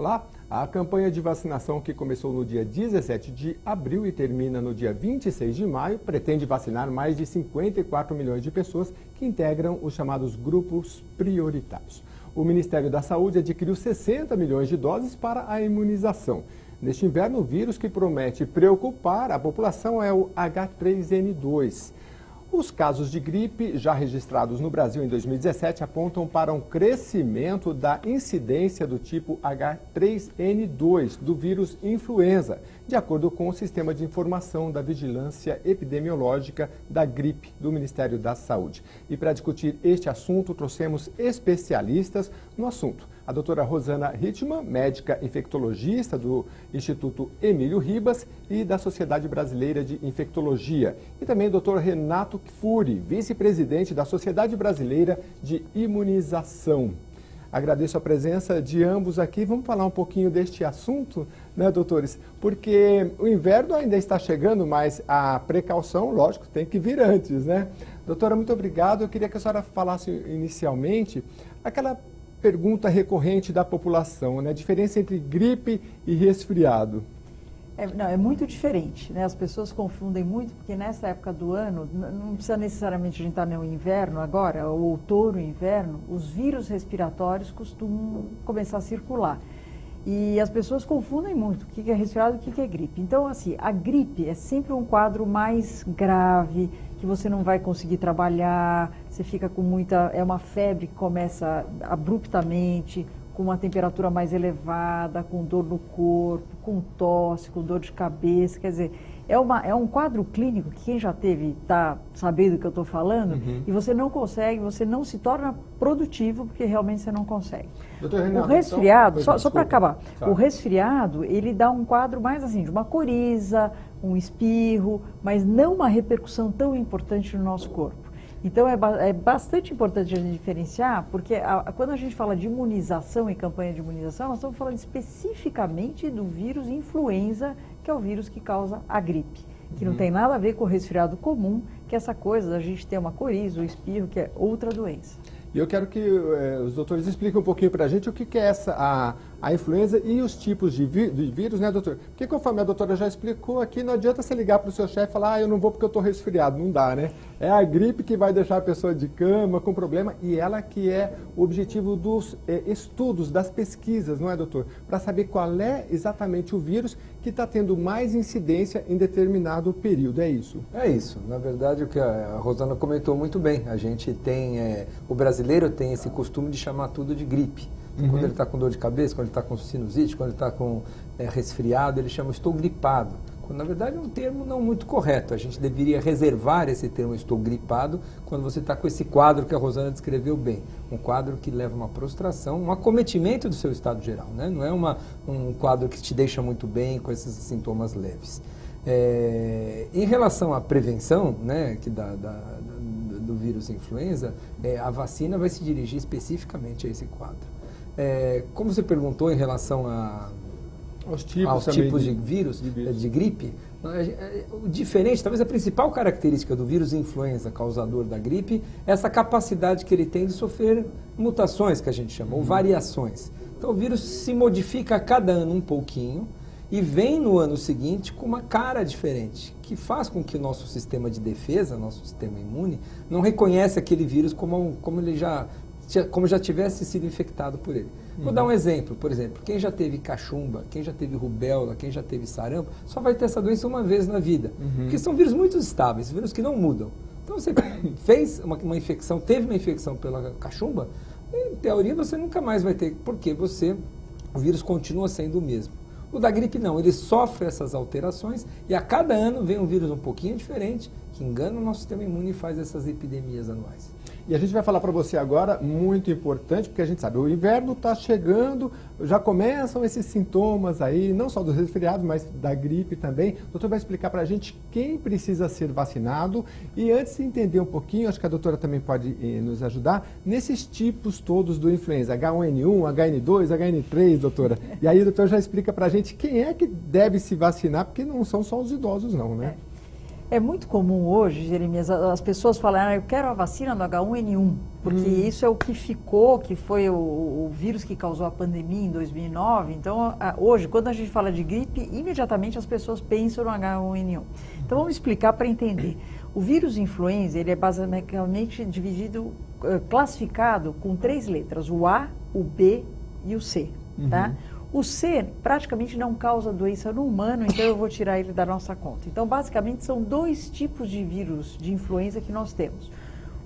falar, a campanha de vacinação que começou no dia 17 de abril e termina no dia 26 de maio pretende vacinar mais de 54 milhões de pessoas que integram os chamados grupos prioritários. O Ministério da Saúde adquiriu 60 milhões de doses para a imunização. Neste inverno, o vírus que promete preocupar a população é o H3N2. Os casos de gripe já registrados no Brasil em 2017 apontam para um crescimento da incidência do tipo H3N2 do vírus influenza, de acordo com o Sistema de Informação da Vigilância Epidemiológica da Gripe do Ministério da Saúde. E para discutir este assunto, trouxemos especialistas no assunto. A doutora Rosana Hittmann, médica infectologista do Instituto Emílio Ribas e da Sociedade Brasileira de Infectologia. E também o doutor Renato Kfouri, vice-presidente da Sociedade Brasileira de Imunização. Agradeço a presença de ambos aqui. Vamos falar um pouquinho deste assunto, né, doutores? Porque o inverno ainda está chegando, mas a precaução, lógico, tem que vir antes, né? Doutora, muito obrigado. Eu queria que a senhora falasse inicialmente aquela pergunta recorrente da população, né? A diferença entre gripe e resfriado. É muito diferente, né? As pessoas confundem muito, porque nessa época do ano, não precisa necessariamente a gente estar no inverno agora, ou outono, inverno, os vírus respiratórios costumam começar a circular. E as pessoas confundem muito o que é resfriado e o que é gripe. Então, assim, a gripe é sempre um quadro mais grave, que você não vai conseguir trabalhar, você fica com muita... É uma febre que começa abruptamente, com uma temperatura mais elevada, com dor no corpo, com tosse, com dor de cabeça. Quer dizer, é um quadro clínico que quem já teve está sabendo do que eu estou falando, e você não consegue, você não se torna produtivo, porque realmente você não consegue. Doutor Renato, o resfriado, então, só para acabar, tá. O resfriado, ele dá um quadro mais assim, de uma coriza, um espirro, mas não uma repercussão tão importante no nosso corpo. Então, é bastante importante a gente diferenciar, porque quando a gente fala de imunização e campanha de imunização, nós estamos falando especificamente do vírus influenza, que é o vírus que causa a gripe, que não tem nada a ver com o resfriado comum, que é essa coisa da gente ter uma coriza, um espirro, que é outra doença. E eu quero que os doutores expliquem um pouquinho para a gente o que é a influenza e os tipos de vírus, né, doutor? Porque conforme a doutora já explicou aqui, não adianta você ligar para o seu chefe e falar, eu não vou porque eu estou resfriado, não dá, né? É a gripe que vai deixar a pessoa de cama com problema e ela que é o objetivo dos estudos, das pesquisas, não é, doutor? Para saber qual é exatamente o vírus que está tendo mais incidência em determinado período, é isso? É isso. Na verdade, o que a Rosana comentou muito bem, a gente tem, o brasileiro tem esse costume de chamar tudo de gripe. Quando ele está com dor de cabeça, quando ele está com sinusite, quando ele está com resfriado, ele chama estou gripado. Quando, na verdade, é um termo não muito correto. A gente deveria reservar esse termo estou gripado quando você está com esse quadro que a Rosana descreveu bem. Um quadro que leva uma prostração, um acometimento do seu estado geral, né? Não é um quadro que te deixa muito bem com esses sintomas leves. Em relação à prevenção, né, do vírus influenza, a vacina vai se dirigir especificamente a esse quadro. Como você perguntou em relação aos tipos de vírus, de gripe, o diferente, talvez a principal característica do vírus influenza causador da gripe é essa capacidade que ele tem de sofrer mutações, que a gente chama, ou variações. Então o vírus se modifica a cada ano um pouquinho e vem no ano seguinte com uma cara diferente, que faz com que o nosso sistema de defesa, nosso sistema imune, não reconhece aquele vírus como já tivesse sido infectado por ele. Vou dar um exemplo, por exemplo, quem já teve cachumba, quem já teve rubéola, quem já teve sarampo, só vai ter essa doença uma vez na vida, porque são vírus muito estáveis, vírus que não mudam. Então você fez uma infecção, teve uma infecção pela cachumba, em teoria você nunca mais vai ter, porque o vírus continua sendo o mesmo. O da gripe não, ele sofre essas alterações e a cada ano vem um vírus um pouquinho diferente, que engana o nosso sistema imune e faz essas epidemias anuais. E a gente vai falar para você agora, muito importante, porque a gente sabe, o inverno está chegando, já começam esses sintomas aí, não só dos resfriados, mas da gripe também. O doutor vai explicar para a gente quem precisa ser vacinado. E antes de entender um pouquinho, acho que a doutora também pode nos ajudar, nesses tipos todos do influenza, H1N1, HN2, HN3, doutora. E aí o doutor já explica para a gente quem é que deve se vacinar, porque não são só os idosos não, né? É muito comum hoje, Jeremias, as pessoas falarem, eu quero a vacina do H1N1, porque isso é o que ficou, que foi o vírus que causou a pandemia em 2009. Então, hoje, quando a gente fala de gripe, imediatamente as pessoas pensam no H1N1. Então, vamos explicar para entender. O vírus influenza, ele é basicamente dividido, classificado com 3 letras, o A, o B e o C, tá? O C praticamente não causa doença no humano, então eu vou tirar ele da nossa conta. Então, basicamente, são 2 tipos de vírus de influenza que nós temos.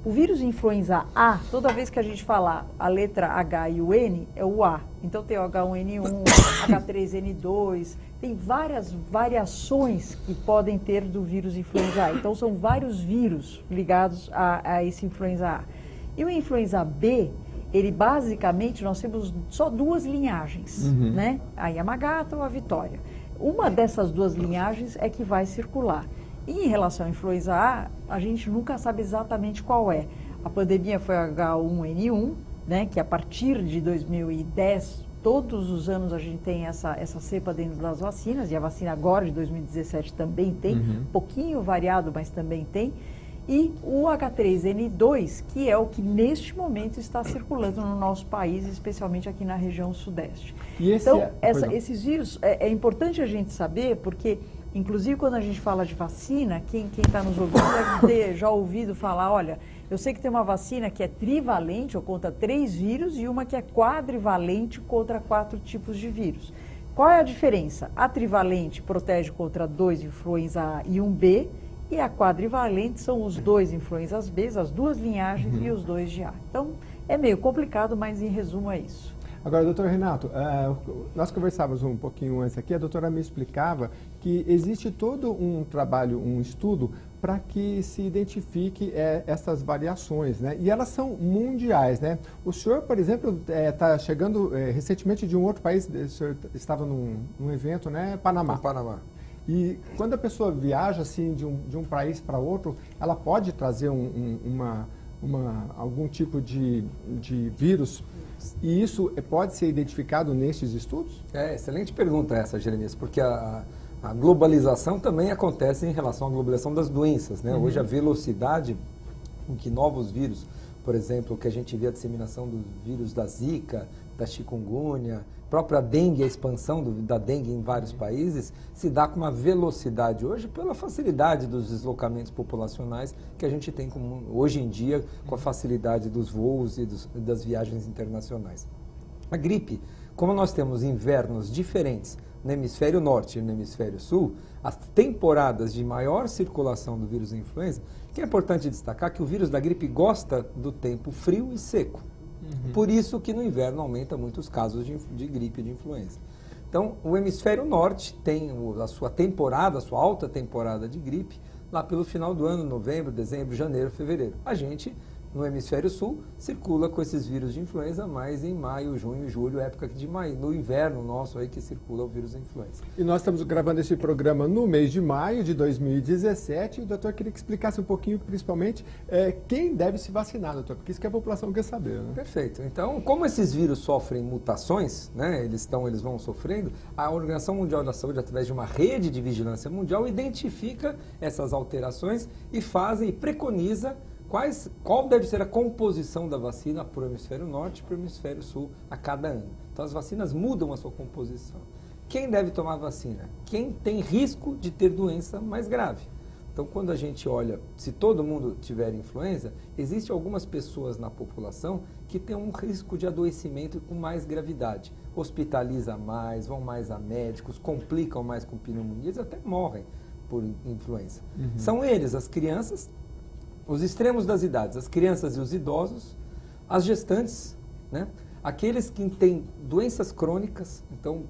O vírus influenza A, toda vez que a gente falar a letra H e o N, é o A. Então, tem o H1N1, H3N2, tem várias variações que podem ter do vírus influenza A. Então, são vários vírus ligados a esse influenza A. E o influenza B, ele basicamente, nós temos só 2 linhagens, né? A Yamagata ou a Vitória. Uma dessas 2 linhagens é que vai circular. E em relação à influenza A, a gente nunca sabe exatamente qual é. A pandemia foi a H1N1, né? Que a partir de 2010, todos os anos a gente tem essa cepa dentro das vacinas, e a vacina agora de 2017 também tem, um pouquinho variado, mas também tem. E o H3N2, que é o que neste momento está circulando no nosso país, especialmente aqui na região sudeste. Então, esses vírus, é importante a gente saber, porque, inclusive, quando a gente fala de vacina, quem está nos ouvindo deve ter já ouvido falar, olha, eu sei que tem uma vacina que é trivalente, ou contra 3 vírus, e uma que é quadrivalente contra 4 tipos de vírus. Qual é a diferença? A trivalente protege contra 2 influenza A e 1B, e a quadrivalente são os 2 influenzas B, as 2 linhagens e os 2 de A. Então, é meio complicado, mas em resumo é isso. Agora, doutor Renato, nós conversávamos um pouquinho antes aqui, a doutora me explicava que existe todo um trabalho, um estudo, para que se identifique essas variações, né? E elas são mundiais, né? O senhor, por exemplo, está chegando recentemente de um outro país, o senhor estava num evento, né? Panamá. No Panamá. E quando a pessoa viaja assim de um país para outro, ela pode trazer algum tipo de vírus, e isso pode ser identificado nesses estudos? Excelente pergunta essa, Jeremias, porque a globalização também acontece em relação à globalização das doenças, né? Hoje a velocidade com que novos vírus, por exemplo, que a gente vê a disseminação do vírus da Zika, da chikungunya, própria dengue, a expansão da dengue em vários países, se dá com uma velocidade hoje pela facilidade dos deslocamentos populacionais que a gente tem hoje em dia com a facilidade dos voos e das viagens internacionais. A gripe, como nós temos invernos diferentes no hemisfério norte e no hemisfério sul, as temporadas de maior circulação do vírus da influenza, que é importante destacar que o vírus da gripe gosta do tempo frio e seco. Por isso que no inverno aumenta muitos casos de gripe e de influenza. Então, o hemisfério norte tem a sua temporada, a sua alta temporada de gripe, lá pelo final do ano, novembro, dezembro, janeiro, fevereiro. A gente, no hemisfério sul, circula com esses vírus de influenza mais em maio, junho, julho, época de maio, no inverno nosso aí que circula o vírus da influenza. E nós estamos gravando esse programa no mês de maio de 2017. E o doutor queria que explicasse um pouquinho, principalmente, quem deve se vacinar, doutor, porque isso que a população quer saber, né? Perfeito. Então, como esses vírus sofrem mutações, né, eles vão sofrendo, a Organização Mundial da Saúde, através de uma rede de vigilância mundial, identifica essas alterações e preconiza qual deve ser a composição da vacina para o hemisfério norte e para o hemisfério sul a cada ano. Então as vacinas mudam a sua composição. Quem deve tomar a vacina? Quem tem risco de ter doença mais grave. Então quando a gente olha, se todo mundo tiver influenza, existem algumas pessoas na população que têm um risco de adoecimento com mais gravidade. Hospitaliza mais, vão mais a médicos, complicam mais com pneumonias, até morrem por influenza. São eles, as crianças, os extremos das idades, as crianças e os idosos, as gestantes, né? Aqueles que têm doenças crônicas, então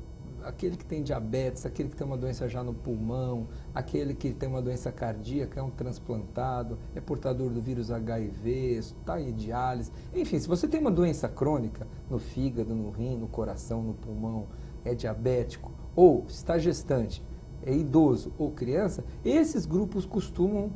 aquele que tem diabetes, aquele que tem uma doença já no pulmão, aquele que tem uma doença cardíaca, é um transplantado, é portador do vírus HIV, está em diálise. Enfim, se você tem uma doença crônica no fígado, no rim, no coração, no pulmão, é diabético, ou está gestante, é idoso ou criança, esses grupos costumam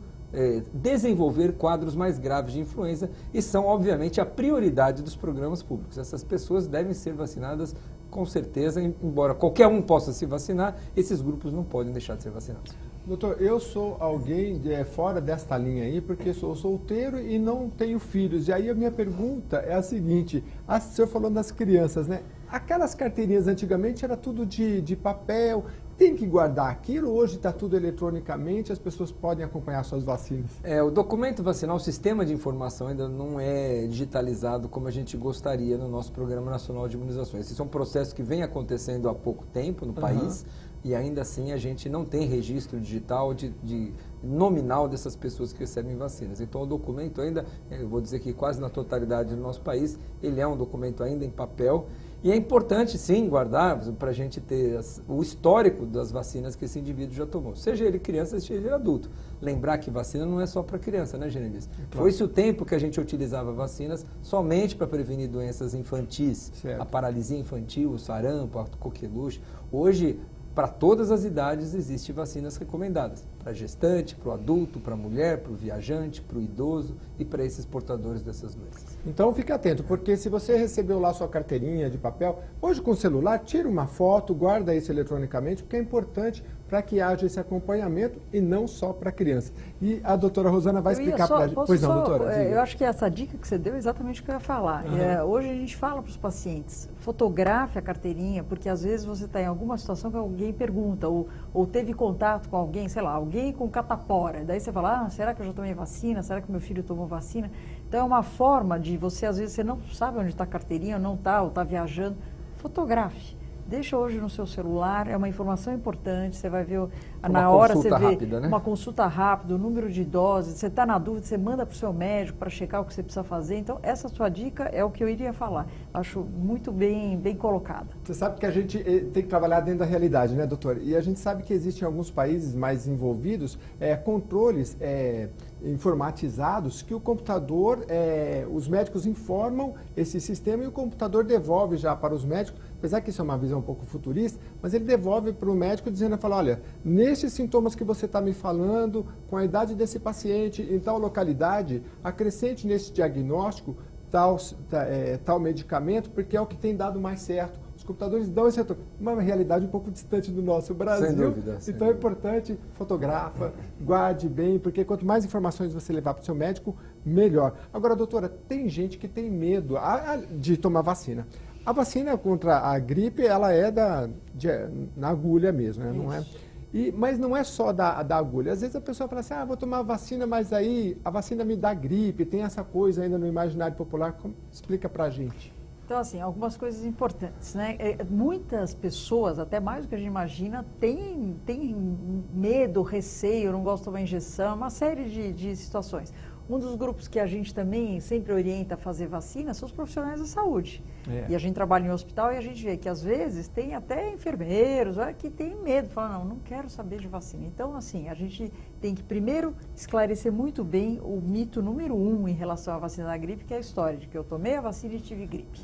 desenvolver quadros mais graves de influenza e são, obviamente, a prioridade dos programas públicos. Essas pessoas devem ser vacinadas com certeza, embora qualquer um possa se vacinar, esses grupos não podem deixar de ser vacinados. Doutor, eu sou alguém fora desta linha aí, porque sou solteiro e não tenho filhos. E aí a minha pergunta é a seguinte, o senhor falou das crianças, né? Aquelas carteirinhas antigamente era tudo de papel, tem que guardar aquilo, hoje está tudo eletronicamente, as pessoas podem acompanhar suas vacinas. O documento vacinal, o sistema de informação ainda não é digitalizado como a gente gostaria no nosso Programa Nacional de Imunizações. Esse é um processo que vem acontecendo há pouco tempo no país e ainda assim a gente não tem registro digital de nominal dessas pessoas que recebem vacinas. Então o documento ainda, eu vou dizer que quase na totalidade do nosso país, ele é um documento ainda em papel. E é importante, sim, guardar para a gente ter o histórico das vacinas que esse indivíduo já tomou. Seja ele criança, seja ele adulto. Lembrar que vacina não é só para criança, né, Genevieve? Claro. Foi-se o tempo que a gente utilizava vacinas somente para prevenir doenças infantis. Certo. A paralisia infantil, o sarampo, a coqueluche. Hoje, para todas as idades, existem vacinas recomendadas. Para gestante, para o adulto, para a mulher, para o viajante, para o idoso e para esses portadores dessas doenças. Então fique atento, porque se você recebeu lá sua carteirinha de papel, hoje com o celular, tira uma foto, guarda isso eletronicamente, porque é importante para que haja esse acompanhamento e não só para criança. E a doutora Rosana vai explicar para a gente. Pois não, doutora? Eu acho que essa dica que você deu é exatamente o que eu ia falar. Hoje a gente fala para os pacientes, fotografe a carteirinha, porque às vezes você está em alguma situação que alguém pergunta, ou teve contato com alguém, sei lá, alguém com catapora. Daí você fala, será que eu já tomei vacina? Será que meu filho tomou vacina? Então é uma forma de você, às vezes, você não sabe onde está a carteirinha, ou não está, ou está viajando. Fotografe. Deixa hoje no seu celular, é uma informação importante, você vai ver, na hora você vê rápida, né? Uma consulta rápida, o número de doses, você está na dúvida, você manda para o seu médico para checar o que você precisa fazer. Então, essa sua dica é o que eu iria falar. Acho muito bem colocada. Você sabe que a gente tem que trabalhar dentro da realidade, né, doutor? E a gente sabe que existem alguns países mais envolvidos, controles informatizados que o computador, os médicos informam esse sistema e o computador devolve já para os médicos, apesar que isso é uma visão um pouco futurista, mas ele devolve para o médico dizendo, olha, nesses sintomas que você está me falando, com a idade desse paciente, em tal localidade, acrescente nesse diagnóstico tal medicamento, porque é o que tem dado mais certo. Os computadores dão esse retorno. Uma realidade um pouco distante do nosso Brasil. Sem dúvida. Então é importante, fotografa, guarde bem, porque quanto mais informações você levar para o seu médico, melhor. Agora, doutora, tem gente que tem medo de tomar vacina. A vacina contra a gripe, ela é na agulha mesmo, né? Não é? Mas não é só da agulha. Às vezes a pessoa fala assim, vou tomar vacina, mas aí a vacina me dá gripe, tem essa coisa ainda no imaginário popular. Explica pra gente. Então, assim, algumas coisas importantes, né? Muitas pessoas, até mais do que a gente imagina, têm medo, receio, não gostam de tomar injeção, uma série de situações. Um dos grupos que a gente também sempre orienta a fazer vacina são os profissionais da saúde. E a gente trabalha em hospital e a gente vê que às vezes tem até enfermeiros que têm medo, falam, não quero saber de vacina. Então, assim, a gente tem que primeiro esclarecer muito bem o mito número 1 em relação à vacina da gripe, que é a história de que eu tomei a vacina e tive gripe.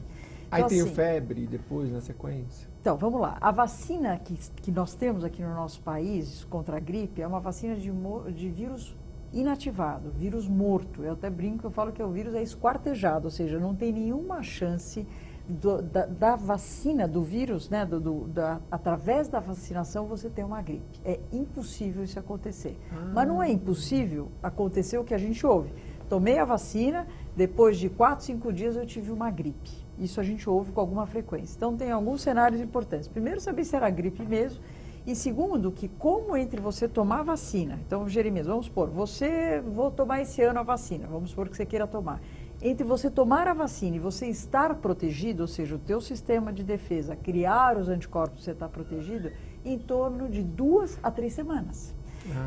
Aí tem assim, febre depois na sequência. Então, vamos lá. A vacina que nós temos aqui no nosso país contra a gripe é uma vacina de vírus inativado, vírus morto. Eu até brinco, eu falo que o vírus é esquartejado, ou seja, não tem nenhuma chance da vacina, do vírus, né, através da vacinação você ter uma gripe. É impossível isso acontecer. Mas não é impossível acontecer o que a gente ouve. Tomei a vacina, depois de 4, 5 dias eu tive uma gripe. Isso a gente ouve com alguma frequência. Então tem alguns cenários importantes. Primeiro, saber se era gripe mesmo. E segundo, que como entre você tomar a vacina, então, Jeremias, vamos supor, vou tomar esse ano a vacina, vamos supor que você queira tomar. Entre você tomar a vacina e você estar protegido, ou seja, o teu sistema de defesa, criar os anticorpos, você está protegido, em torno de 2 a 3 semanas.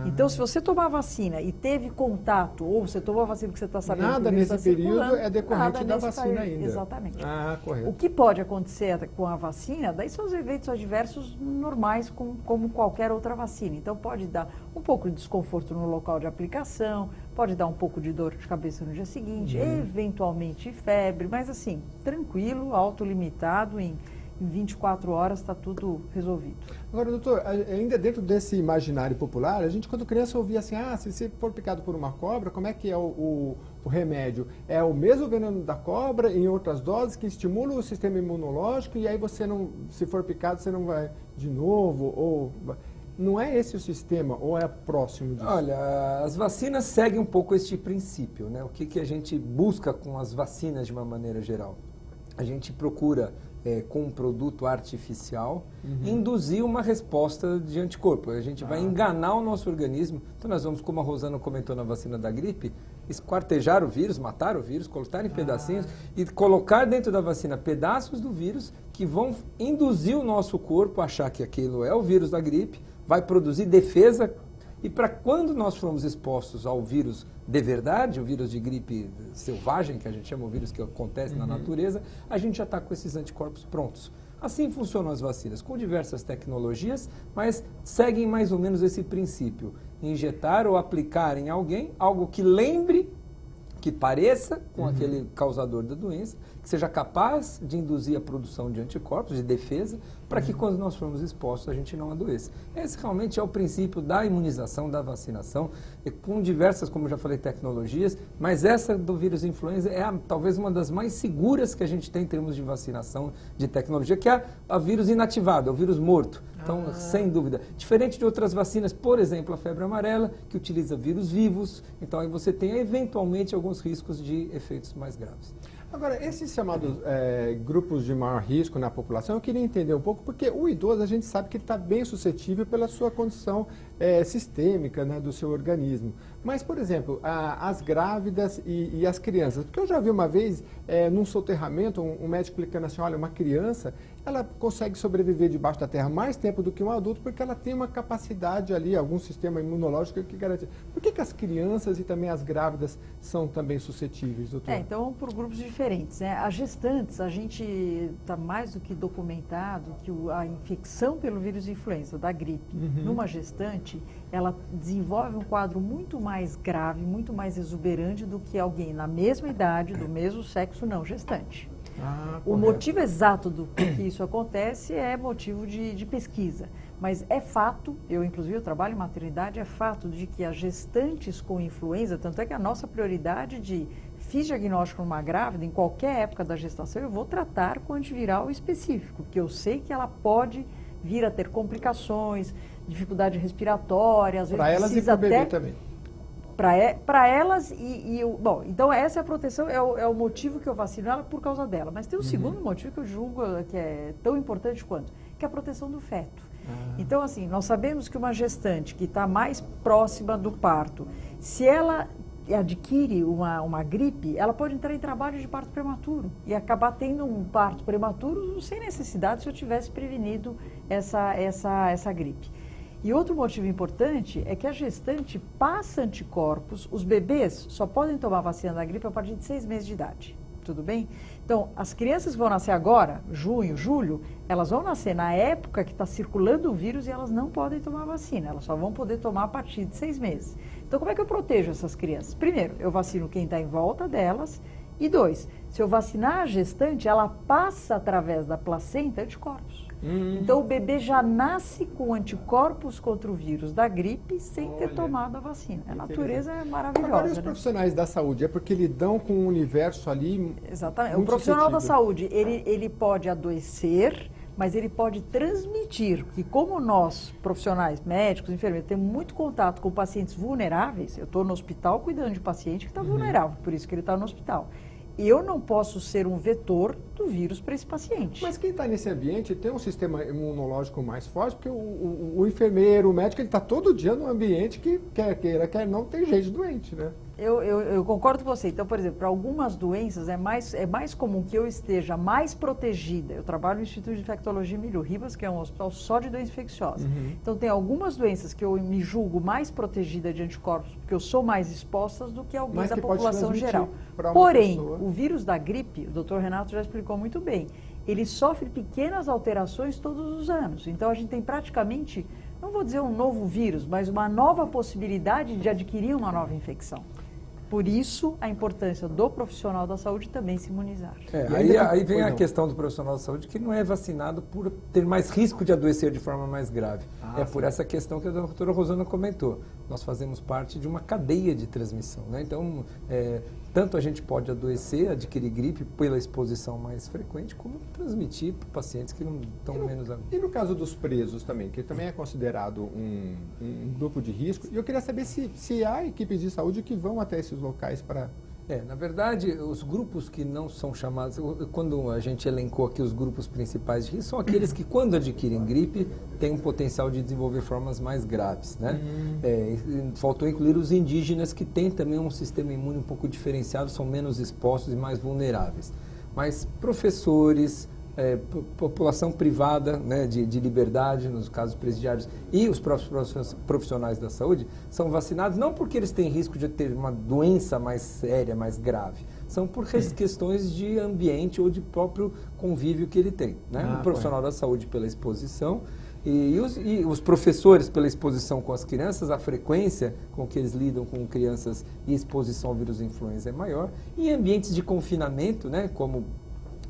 Então, se você tomar a vacina e teve contato, ou você tomou a vacina porque você está sabendo nada que nesse período é decorrente da vacina ainda. Exatamente. Correto. O que pode acontecer com a vacina, daí são os eventos adversos normais, como qualquer outra vacina. Então, pode dar um pouco de desconforto no local de aplicação, pode dar um pouco de dor de cabeça no dia seguinte, eventualmente febre, mas assim, tranquilo, autolimitado, em 24 horas está tudo resolvido. Agora, doutor, ainda dentro desse imaginário popular, a gente quando criança ouvia assim, se você for picado por uma cobra, como é que é o remédio? É o mesmo veneno da cobra, em outras doses, que estimula o sistema imunológico e aí você não, se for picado, você não vai de novo? Não é esse o sistema ou é próximo disso? Olha, as vacinas seguem um pouco este princípio, né? O que a gente busca com as vacinas de uma maneira geral? A gente procura, com um produto artificial, induzir uma resposta de anticorpo. A gente vai enganar o nosso organismo. Então nós vamos, como a Rosana comentou na vacina da gripe, esquartejar o vírus, matar o vírus, cortar em pedacinhos e colocar dentro da vacina pedaços do vírus que vão induzir o nosso corpo a achar que aquilo é o vírus da gripe, vai produzir defesa. E para quando nós formos expostos ao vírus de verdade, o vírus de gripe selvagem, que a gente chama o vírus que acontece na natureza, a gente já está com esses anticorpos prontos. Assim funcionam as vacinas, com diversas tecnologias, mas seguem mais ou menos esse princípio. Injetar ou aplicar em alguém algo que lembre, que pareça com aquele causador da doença, que seja capaz de induzir a produção de anticorpos, de defesa, para que quando nós formos expostos a gente não adoeça. Esse realmente é o princípio da imunização, da vacinação, com diversas, como eu já falei, tecnologias, mas essa do vírus influenza é talvez uma das mais seguras que a gente tem em termos de vacinação, de tecnologia, que é a vírus inativado, é o vírus morto. Então, sem dúvida. Diferente de outras vacinas, por exemplo, a febre amarela, que utiliza vírus vivos, então aí você tem eventualmente alguns riscos de efeitos mais graves. Agora, esses chamados grupos de maior risco na população, eu queria entender um pouco, porque o idoso a gente sabe que ele está bem suscetível pela sua condição sistêmica, né, do seu organismo. Mas, por exemplo, as grávidas e as crianças, porque eu já vi uma vez, num soterramento, um médico explicando assim, olha, uma criança, ela consegue sobreviver debaixo da terra mais tempo do que um adulto, porque ela tem uma capacidade ali, algum sistema imunológico que garante. Por que as crianças e também as grávidas são também suscetíveis, doutor? Então, por grupos diferentes, né? As gestantes, a gente está mais do que documentado que a infecção pelo vírus influenza, da gripe, numa gestante, ela desenvolve um quadro muito mais grave, muito mais exuberante do que alguém na mesma idade, do mesmo sexo não gestante. O motivo exato do que isso acontece é motivo de pesquisa, mas é fato, eu inclusive trabalho em maternidade, é fato de que as gestantes com influenza, tanto é que a nossa prioridade de fiz diagnóstico numa grávida, em qualquer época da gestação, eu vou tratar com antiviral específico, porque eu sei que ela pode vir a ter complicações, dificuldade respiratória, às vezes para elas e para o bebê também. Para elas bom, então essa é a proteção, é o motivo que eu vacino ela por causa dela. Mas tem um segundo motivo que eu julgo que é tão importante quanto, que é a proteção do feto. Então, assim, nós sabemos que uma gestante que está mais próxima do parto, se ela adquire uma gripe, ela pode entrar em trabalho de parto prematuro e acabar tendo um parto prematuro sem necessidade se eu tivesse prevenido essa gripe. E outro motivo importante é que a gestante passa anticorpos, os bebês só podem tomar vacina da gripe a partir de 6 meses de idade, tudo bem? Então, as crianças que vão nascer agora, junho, julho, elas vão nascer na época que está circulando o vírus e elas não podem tomar vacina, elas só vão poder tomar a partir de 6 meses. Então, como é que eu protejo essas crianças? Primeiro, eu vacino quem está em volta delas e 2, se eu vacinar a gestante, ela passa através da placenta anticorpos. Então, o bebê já nasce com anticorpos contra o vírus da gripe sem ter tomado a vacina. A natureza é maravilhosa. Agora, os profissionais da saúde, é porque lidam com um universo ali. Exatamente. O profissional da saúde, ele pode adoecer, mas ele pode transmitir, que como nós, profissionais, médicos, enfermeiros, temos muito contato com pacientes vulneráveis, eu estou no hospital cuidando de paciente que está vulnerável, por isso que ele está no hospital. Eu não posso ser um vetor do vírus para esse paciente. Mas quem está nesse ambiente tem um sistema imunológico mais forte, porque o enfermeiro, o médico, ele está todo dia num ambiente que, quer queira, quer não, tem gente doente, né? Eu concordo com você. Então, por exemplo, para algumas doenças é mais comum que eu esteja mais protegida. Eu trabalho no Instituto de Infectologia Emílio Ribas, que é um hospital só de doença infecciosa. Então, tem algumas doenças que eu me julgo mais protegida de anticorpos, porque eu sou mais exposta do que alguém da população geral. Porém, o vírus da gripe, o Dr. Renato já explicou muito bem, ele sofre pequenas alterações todos os anos. Então, a gente tem praticamente, não vou dizer um novo vírus, mas uma nova possibilidade de adquirir uma nova infecção. Por isso, a importância do profissional da saúde também se imunizar. Aí vem a questão do profissional da saúde, que não é vacinado por ter mais risco de adoecer de forma mais grave. Por essa questão que a doutora Rosana comentou. Nós fazemos parte de uma cadeia de transmissão, né? Então, tanto a gente pode adoecer, adquirir gripe pela exposição mais frequente, como transmitir para pacientes que não estão menos... E no caso dos presos também, que também é considerado um grupo de risco, e eu queria saber se há equipes de saúde que vão até esses locais para... Na verdade, os grupos que não são chamados, quando a gente elencou aqui os grupos principais de risco, são aqueles que, quando adquirem gripe, têm um potencial de desenvolver formas mais graves, né? Faltou incluir os indígenas, que têm também um sistema imune um pouco diferenciado, são menos expostos e mais vulneráveis. Mas professores, população privada, né, de liberdade, nos casos presidiários, e os próprios profissionais da saúde são vacinados não porque eles têm risco de ter uma doença mais séria, mais grave, são por questões de ambiente ou de próprio convívio que ele tem, né? O profissional da saúde pela exposição e os professores pela exposição com as crianças, a frequência com que eles lidam com crianças e exposição ao vírus influenza é maior, e em ambientes de confinamento, né, como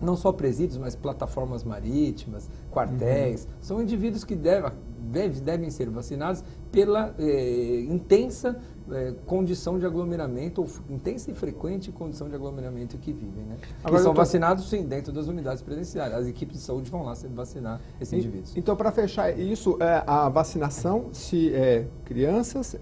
não só presídios, mas plataformas marítimas, quartéis, são indivíduos que devem ser vacinados pela intensa condição de aglomeramento, ou intensa e frequente condição de aglomeramento que vivem, né? Agora, e são vacinados, sim, dentro das unidades presenciais. As equipes de saúde vão lá vacinar esses indivíduos. Então, para fechar isso, a vacinação, se crianças,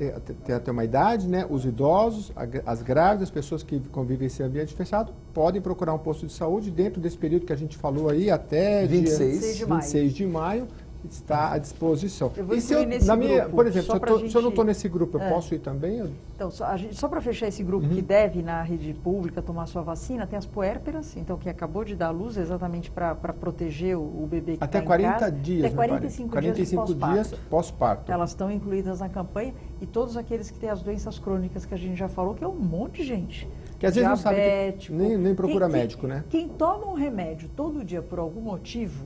até uma idade, né, os idosos, as grávidas, as pessoas que convivem em esse ambiente fechado, podem procurar um posto de saúde dentro desse período que a gente falou aí, até 26 de maio. Está à disposição. Eu vou incluir nesse grupo. Por exemplo, se eu não estou nesse grupo, eu posso ir também? Então, só para fechar esse grupo que deve ir na rede pública tomar sua vacina, tem as puérperas, então que acabou de dar à luz exatamente para proteger o bebê que está em casa. Até 40 dias, até 45 dias pós-parto. Elas estão incluídas na campanha, e todos aqueles que têm as doenças crônicas que a gente já falou, que é um monte de gente. Que às vezes não sabe, nem procura médico, né? Quem toma um remédio todo dia por algum motivo,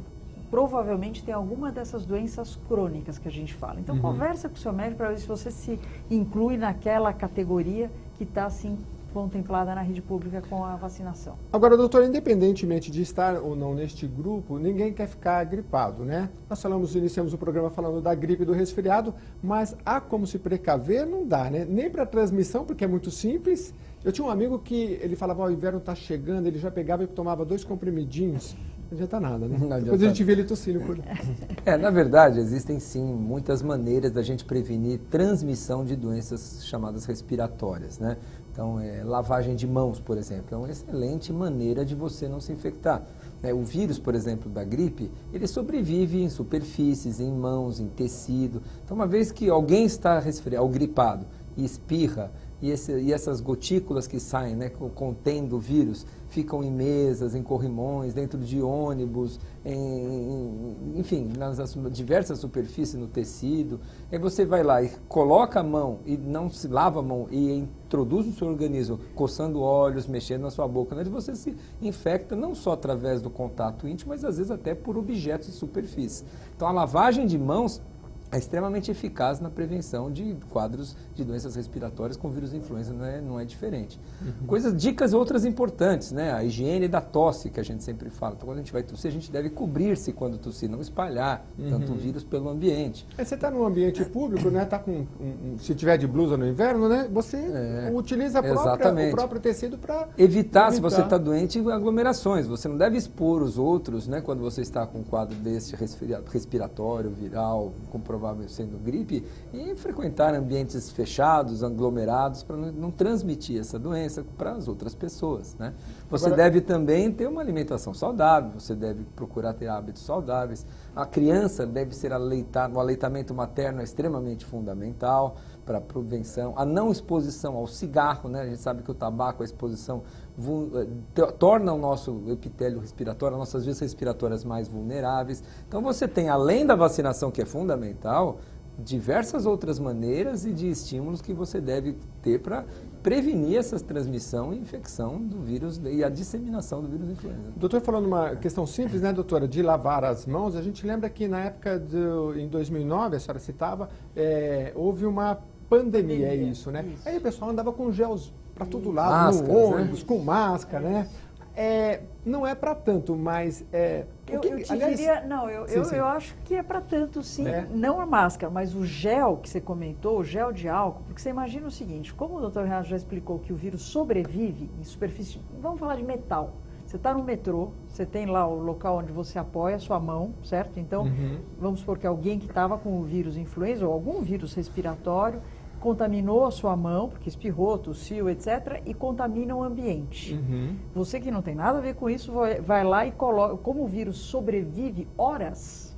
provavelmente tem alguma dessas doenças crônicas que a gente fala. Então, conversa com o seu médico para ver se você se inclui naquela categoria que está, assim, contemplada na rede pública com a vacinação. Agora, doutor, independentemente de estar ou não neste grupo, ninguém quer ficar gripado, né? Nós iniciamos o programa falando da gripe e do resfriado, mas há como se precaver? Não dá, né? Nem para transmissão, porque é muito simples. Eu tinha um amigo que ele falava, o inverno está chegando, ele já pegava e tomava 2 comprimidinhos. Não adianta nada, né? Depois a gente vê ele tossindo por... Na verdade, existem sim muitas maneiras da gente prevenir transmissão de doenças chamadas respiratórias, né? Então, lavagem de mãos, por exemplo, é uma excelente maneira de você não se infectar. O vírus, por exemplo, da gripe, ele sobrevive em superfícies, em mãos, em tecido. Então, uma vez que alguém está resfriado, ou gripado, e espirra, e essas gotículas que saem, né, contendo o vírus, ficam em mesas, em corrimões, dentro de ônibus, enfim, nas diversas superfícies no tecido. Aí você vai lá e coloca a mão e não se lava a mão e introduz no seu organismo, coçando olhos, mexendo na sua boca, né? Você se infecta não só através do contato íntimo, mas às vezes até por objetos de superfície. Então a lavagem de mãos é extremamente eficaz na prevenção de quadros de doenças respiratórias com vírus influenza, não é diferente. Dicas outras importantes, né? A higiene da tosse, que a gente sempre fala. Então, quando a gente vai tossir, a gente deve cobrir-se quando tossir, não espalhar tanto o vírus pelo ambiente. Você está num ambiente público, né? Tá se tiver de blusa no inverno, né? Você utiliza o próprio tecido para evitar, se você está doente, aglomerações. Você não deve expor os outros, né? Quando você está com um quadro desse respiratório, viral, provável sendo gripe, e frequentar ambientes fechados, aglomerados, para não transmitir essa doença para as outras pessoas, né? Você deve também ter uma alimentação saudável, você deve procurar ter hábitos saudáveis. A criança deve ser aleitada, o aleitamento materno é extremamente fundamental para a prevenção. A não exposição ao cigarro, né? A gente sabe que o tabaco, a exposição torna o nosso epitélio respiratório, as nossas vias respiratórias mais vulneráveis. Então você tem, além da vacinação, que é fundamental, diversas outras maneiras e de estímulos que você deve ter para prevenir essa transmissão e infecção do vírus e a disseminação do vírus influenza. Doutor, falando uma questão simples, né, doutora, de lavar as mãos, a gente lembra que na época, em 2009, a senhora citava, houve uma pandemia, é isso, né? Isso. Aí o pessoal andava com para todo lado, Máscaras, no ônibus, com máscara, né? Não é para tanto, mas... Eu acho que é para tanto, sim. Não a máscara, mas o gel que você comentou, o gel de álcool, porque você imagina o seguinte, como o Dr. Renato já explicou que o vírus sobrevive em superfície, vamos falar de metal. Você está no metrô, você tem lá o local onde você apoia a sua mão, certo? Então, vamos supor que alguém que estava com o vírus influenza ou algum vírus respiratório contaminou a sua mão, porque espirrou, tossiu, etc., e contamina o ambiente. Você que não tem nada a ver com isso, vai lá e coloca, como o vírus sobrevive horas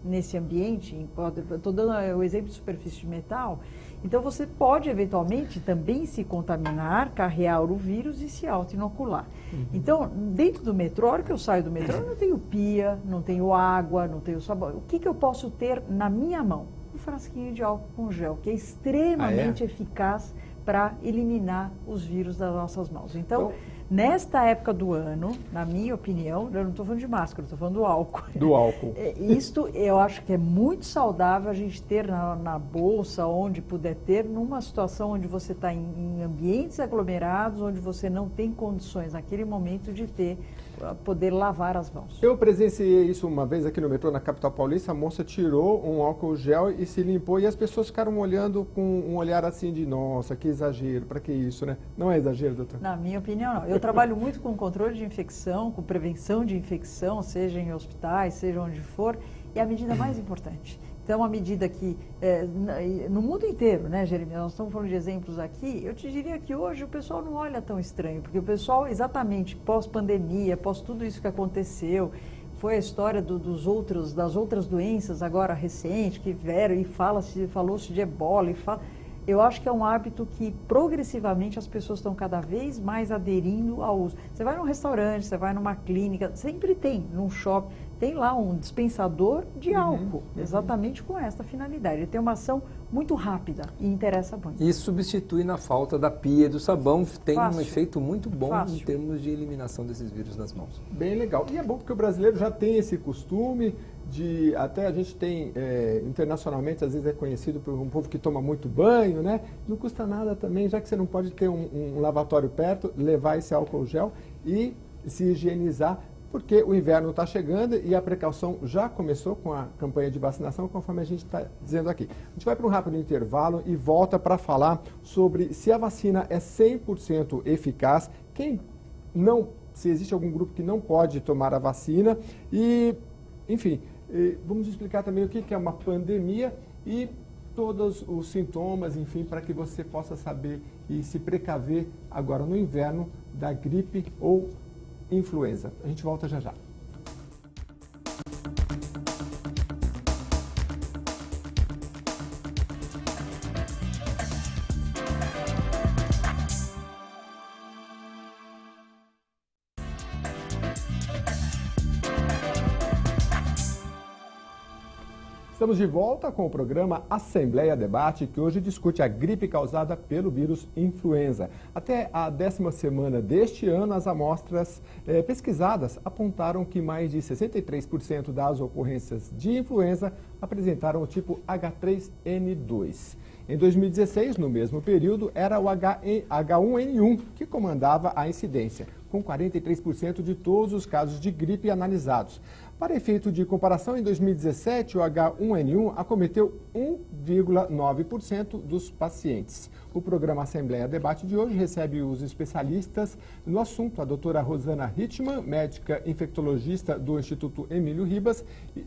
nesse ambiente, estou dando o exemplo de superfície de metal, então você pode eventualmente também se contaminar, carrear o vírus e se auto-inocular. Então, dentro do metrô, a hora que eu saio do metrô, eu não tenho pia, não tenho água, não tenho sabão. O que eu posso ter na minha mão? Um frasquinho de álcool com gel, que é extremamente eficaz para eliminar os vírus das nossas mãos. Então, nesta época do ano, na minha opinião, eu não estou falando de máscara, estou falando do álcool. Do álcool. Isto eu acho que é muito saudável a gente ter na bolsa, onde puder ter, numa situação onde você está em ambientes aglomerados, onde você não tem condições naquele momento de poder lavar as mãos. Eu presenciei isso uma vez aqui no metrô, na capital paulista. A moça tirou um álcool gel e se limpou e as pessoas ficaram olhando com um olhar assim de, nossa, que exagero, para que isso, né? Não é exagero, doutor? Na minha opinião, não. Eu trabalho muito com controle de infecção, com prevenção de infecção, seja em hospitais, seja onde for, e é a medida mais importante. Então, uma medida que, no mundo inteiro, né, Jeremias, nós estamos falando de exemplos aqui, eu te diria que hoje o pessoal não olha tão estranho, porque o pessoal, exatamente, pós-pandemia, pós tudo isso que aconteceu, foi a história das outras doenças agora recentes, que vieram e falou-se de ebola, eu acho que é um hábito que progressivamente as pessoas estão cada vez mais aderindo ao uso. Você vai num restaurante, você vai numa clínica, sempre tem, num shopping, tem lá um dispensador de álcool, exatamente com esta finalidade. Ele tem uma ação muito rápida e interessa muito. E substitui na falta da pia e do sabão, tem um efeito muito bom em termos de eliminação desses vírus das mãos. Bem legal. E é bom porque o brasileiro já tem esse costume de, até a gente tem, internacionalmente, às vezes é conhecido por um povo que toma muito banho, né? Não custa nada também, já que você não pode ter um lavatório perto, levar esse álcool gel e se higienizar, porque o inverno está chegando e a precaução já começou com a campanha de vacinação, conforme a gente está dizendo aqui. A gente vai para um rápido intervalo e volta para falar sobre se a vacina é 100% eficaz, se existe algum grupo que não pode tomar a vacina e, enfim, vamos explicar também o que é uma pandemia e todos os sintomas, enfim, para que você possa saber e se precaver agora no inverno da gripe ou influenza. A gente volta já já. Estamos de volta com o programa Assembleia Debate, que hoje discute a gripe causada pelo vírus influenza. Até a 10ª semana deste ano, as amostras pesquisadas apontaram que mais de 63% das ocorrências de influenza apresentaram o tipo H3N2. Em 2016, no mesmo período, era o H1N1 que comandava a incidência, com 43% de todos os casos de gripe analisados. Para efeito de comparação, em 2017, o H1N1 acometeu 1,9% dos pacientes. O programa Assembleia Debate de hoje recebe os especialistas no assunto, a doutora Rosana Hittmann, médica infectologista do Instituto Emílio Ribas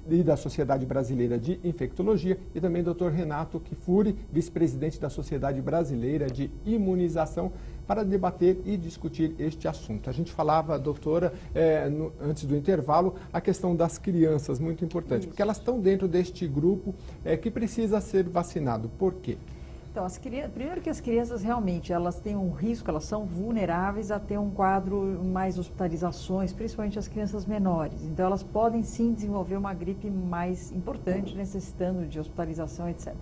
e da Sociedade Brasileira de Infectologia, e também o doutor Renato Kifuri, vice-presidente da Sociedade Brasileira de Imunização, para debater e discutir este assunto. A gente falava, doutora, antes do intervalo, a questão das crianças, muito importante, porque elas estão dentro deste grupo que precisa ser vacinado. Por quê? Então, primeiro que as crianças realmente, elas têm um risco, elas são vulneráveis a ter um quadro mais hospitalizações, principalmente as crianças menores. Então, elas podem sim desenvolver uma gripe mais importante, necessitando de hospitalização, etc.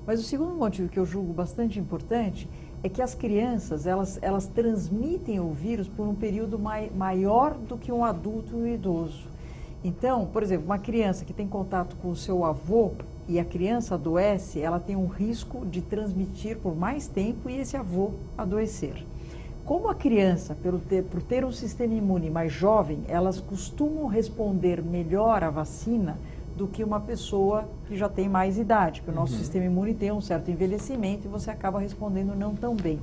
Mas o segundo motivo que eu julgo bastante importante é que as crianças, elas transmitem o vírus por um período maior do que um adulto e um idoso. Então, por exemplo, uma criança que tem contato com o seu avô e a criança adoece, ela tem um risco de transmitir por mais tempo e esse avô adoecer. Como a criança, por ter um sistema imune mais jovem, elas costumam responder melhor à vacina do que uma pessoa que já tem mais idade, porque o nosso sistema imune tem um certo envelhecimento e você acaba respondendo não tão bem.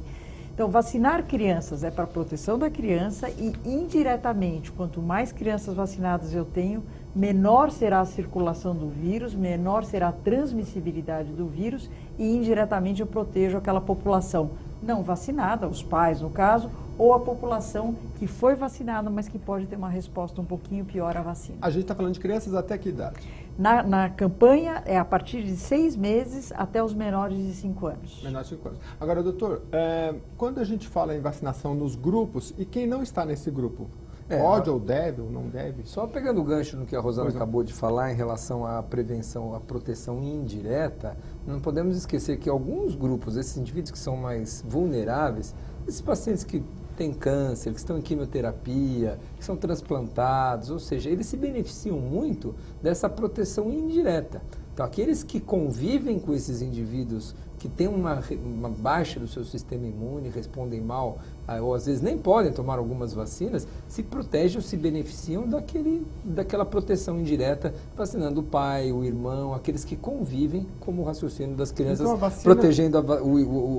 Então, vacinar crianças é para a proteção da criança e, indiretamente, quanto mais crianças vacinadas eu tenho, menor será a circulação do vírus, menor será a transmissibilidade do vírus e, indiretamente, eu protejo aquela população não vacinada, os pais, no caso, ou a população que foi vacinada, mas que pode ter uma resposta um pouquinho pior à vacina. A gente está falando de crianças até que idade? Na campanha é a partir de 6 meses até os menores de 5 anos. Menores de 5 anos. Agora, doutor, quando a gente fala em vacinação nos grupos, e quem não está nesse grupo, pode ou deve ou não deve? Só pegando o gancho no que a Rosana acabou de falar em relação à prevenção, à proteção indireta, não podemos esquecer que alguns grupos, esses indivíduos que são mais vulneráveis, esses pacientes que têm câncer, que estão em quimioterapia, que são transplantados, ou seja, eles se beneficiam muito dessa proteção indireta. Então, aqueles que convivem com esses indivíduos que têm uma baixa do seu sistema imune, respondem mal, ou às vezes nem podem tomar algumas vacinas, se protegem ou se beneficiam daquela proteção indireta, vacinando o pai, o irmão, aqueles que convivem, como o raciocínio das crianças, então, protegendo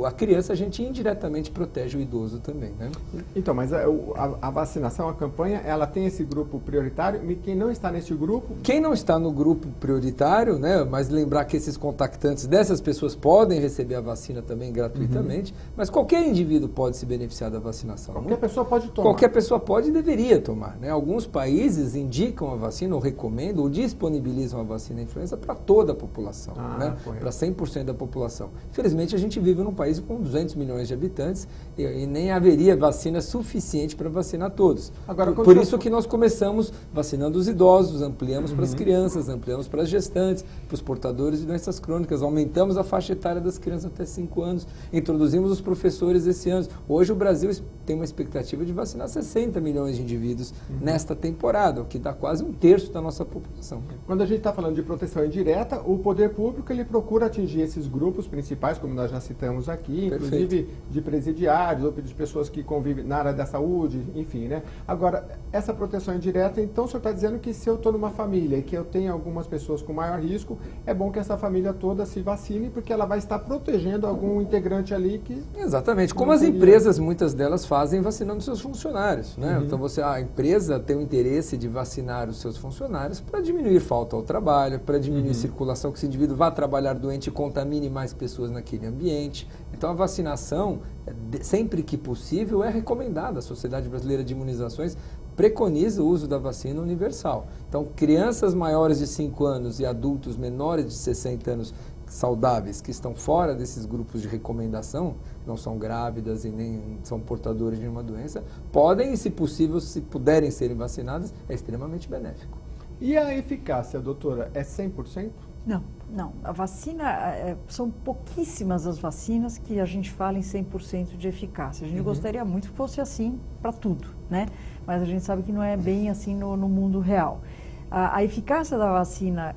a criança, a gente indiretamente protege o idoso também, né? Então, mas a vacinação, a campanha, ela tem esse grupo prioritário, e quem não está nesse grupo? Quem não está no grupo prioritário, né, mas lembrar que esses contactantes dessas pessoas podem receber a vacina também gratuitamente, mas qualquer indivíduo pode se beneficiar da vacinação. Qualquer pessoa pode tomar. Qualquer pessoa pode e deveria tomar, né? Alguns países indicam a vacina, ou recomendam, ou disponibilizam a vacina influenza para toda a população, né? Para 100% da população. Infelizmente, a gente vive num país com 200 milhões de habitantes e nem haveria vacina suficiente para vacinar todos. Agora, por isso que nós começamos vacinando os idosos, ampliamos para as crianças, ampliamos para as gestantes, para os portadores de doenças crônicas, aumentamos a faixa etária das crianças até 5 anos, introduzimos os professores esse ano. Hoje o Brasil tem uma expectativa de vacinar 60 milhões de indivíduos nesta temporada, o que dá quase 1/3 da nossa população. Quando a gente está falando de proteção indireta, o poder público ele procura atingir esses grupos principais, como nós já citamos aqui, inclusive de presidiários ou de pessoas que convivem na área da saúde, enfim, né? Agora, essa proteção indireta, então o senhor está dizendo que se eu estou numa família e que eu tenho algumas pessoas com maior risco, é bom que essa família toda se vacine, porque ela vai estar protegendo algum integrante ali que... Exatamente, como as empresas, muitas delas fazem vacinando seus funcionários, né? Então a empresa tem o interesse de vacinar os seus funcionários para diminuir falta ao trabalho, para diminuir circulação, que esse indivíduo vá trabalhar doente e contamine mais pessoas naquele ambiente. Então a vacinação, sempre que possível, é recomendada. A Sociedade Brasileira de Imunizações preconiza o uso da vacina universal. Então, crianças maiores de 5 anos e adultos menores de 60 anos saudáveis, que estão fora desses grupos de recomendação, não são grávidas e nem são portadores de nenhuma doença, podem e, se possível, se puderem serem vacinadas, é extremamente benéfico. E a eficácia, doutora, é 100%? Não. A vacina, são pouquíssimas as vacinas que a gente fala em 100% de eficácia. A gente gostaria muito que fosse assim para tudo, né? Mas a gente sabe que não é bem assim no mundo real. A eficácia da vacina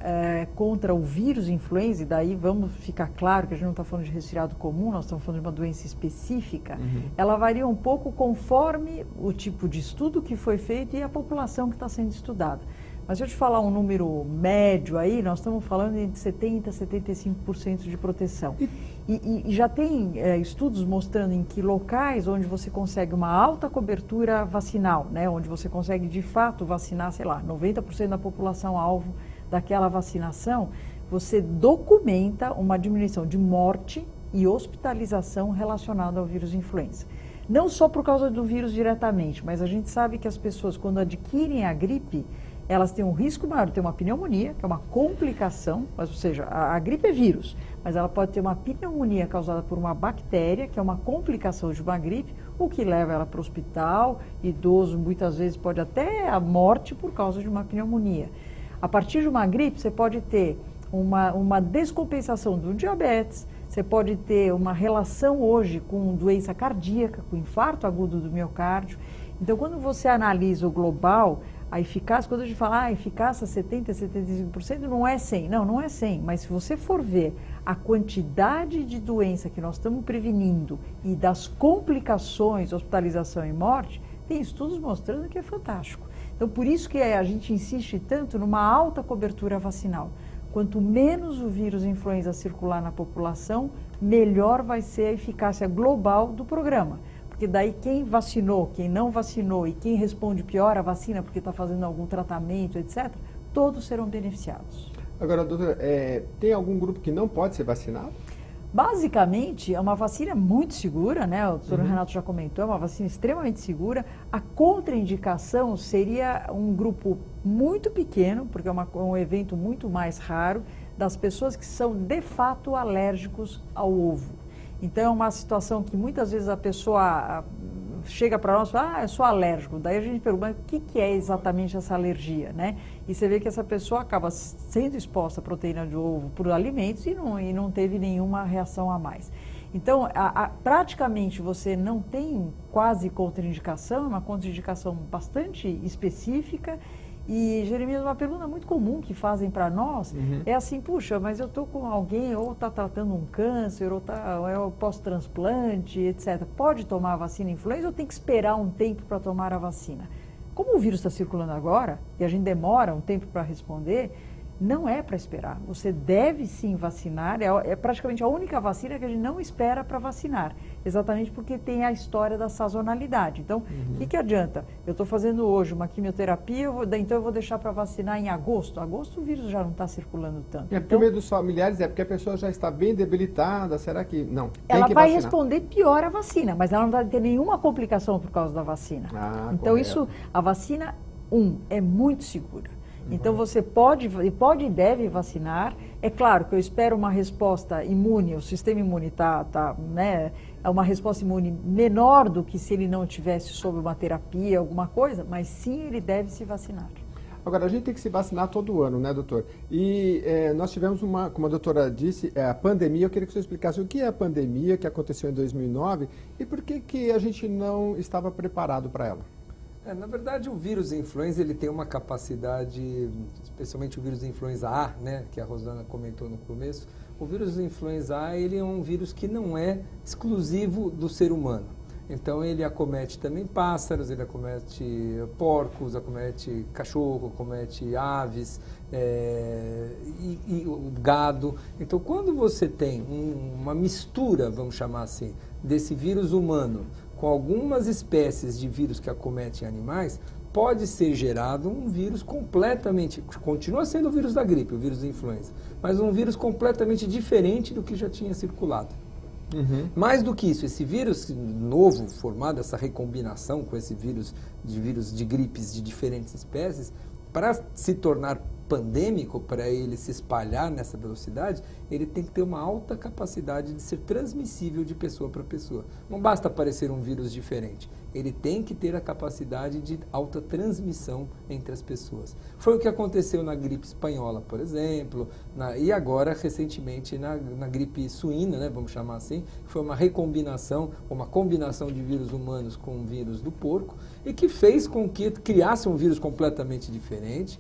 contra o vírus influenza, e daí vamos ficar claro que a gente não está falando de resfriado comum, nós estamos falando de uma doença específica, ela varia um pouco conforme o tipo de estudo que foi feito e a população que está sendo estudada. Mas se eu te falar um número médio aí, nós estamos falando entre 70% a 75% de proteção. E já tem estudos mostrando em que locais onde você consegue uma alta cobertura vacinal, né, onde você consegue de fato vacinar, sei lá, 90% da população alvo daquela vacinação, você documenta uma diminuição de morte e hospitalização relacionada ao vírus influenza. Não só por causa do vírus diretamente, mas a gente sabe que as pessoas, quando adquirem a gripe, elas têm um risco maior de ter uma pneumonia, que é uma complicação, ou seja, a gripe é vírus, mas ela pode ter uma pneumonia causada por uma bactéria, que é uma complicação de uma gripe, o que leva ela para o hospital, idoso muitas vezes pode até a morte por causa de uma pneumonia. A partir de uma gripe, você pode ter uma descompensação do diabetes, você pode ter uma relação hoje com doença cardíaca, com infarto agudo do miocárdio. Então, quando você analisa o global, a eficácia, quando a gente fala, eficácia 70%, 75%, não é 100%. Não é 100%, mas se você for ver a quantidade de doença que nós estamos prevenindo e das complicações, hospitalização e morte, tem estudos mostrando que é fantástico. Então, por isso que a gente insiste tanto numa alta cobertura vacinal. Quanto menos o vírus influenza circular na população, melhor vai ser a eficácia global do programa. Porque daí quem vacinou, quem não vacinou e quem responde pior à vacina porque está fazendo algum tratamento, etc., todos serão beneficiados. Agora, doutora, tem algum grupo que não pode ser vacinado? Basicamente, é uma vacina muito segura, né? O doutor Renato já comentou, é uma vacina extremamente segura. A contraindicação seria um grupo muito pequeno, porque é um evento muito mais raro, das pessoas que são de fato alérgicos ao ovo. Então, é uma situação que muitas vezes a pessoa chega para nós e fala, eu sou alérgico. Daí a gente pergunta, o que é exatamente essa alergia, né? E você vê que essa pessoa acaba sendo exposta à proteína de ovo por alimentos e não teve nenhuma reação a mais. Então, praticamente você não tem quase contraindicação, é uma contraindicação bastante específica. E, Jeremias, uma pergunta muito comum que fazem para nós é assim, puxa, mas eu estou com alguém, ou está tratando um câncer, ou eu pós-transplante, etc. Pode tomar a vacina influenza ou tem que esperar um tempo para tomar a vacina? Como o vírus está circulando agora, e a gente demora um tempo para responder, não é para esperar. Você deve sim vacinar, é praticamente a única vacina que a gente não espera para vacinar, exatamente porque tem a história da sazonalidade. Então, o que adianta? Eu estou fazendo hoje uma quimioterapia, então eu vou deixar para vacinar em agosto. Agosto o vírus já não está circulando tanto. É porque o medo dos familiares é porque a pessoa já está bem debilitada, será que... Não, ela vai responder pior à vacina, mas ela não vai ter nenhuma complicação por causa da vacina. Então, correto. a vacina, é muito segura. Então, você pode e deve vacinar. É claro que eu espero uma resposta imune, o sistema imune né, é uma resposta imune menor do que se ele não tivesse sob uma terapia, alguma coisa, mas sim, ele deve se vacinar. Agora, a gente tem que se vacinar todo ano, né, doutor? E nós tivemos como a doutora disse, a pandemia. Eu queria que você explicasse o que é a pandemia que aconteceu em 2009 e por que a gente não estava preparado para ela. Na verdade, o vírus influenza ele tem uma capacidade, especialmente o vírus influenza A, né, que a Rosana comentou no começo. O vírus influenza A ele é um vírus que não é exclusivo do ser humano. Então, ele acomete também pássaros, ele acomete porcos, acomete cachorro, acomete aves e o gado. Então, quando você tem uma mistura, vamos chamar assim, desse vírus humano com algumas espécies de vírus que acometem animais, pode ser gerado um vírus completamente, continua sendo o vírus da gripe, o vírus da influenza, mas um vírus completamente diferente do que já tinha circulado. Mais do que isso, esse vírus novo formado, essa recombinação com esse vírus de gripes de diferentes espécies, para se tornar pandêmico, para ele se espalhar nessa velocidade, ele tem que ter uma alta capacidade de ser transmissível de pessoa para pessoa. Não basta aparecer um vírus diferente, ele tem que ter a capacidade de alta transmissão entre as pessoas. Foi o que aconteceu na gripe espanhola, por exemplo, e agora, recentemente, na gripe suína, né, vamos chamar assim, foi uma recombinação, uma combinação de vírus humanos com vírus do porco, e que fez com que criasse um vírus completamente diferente,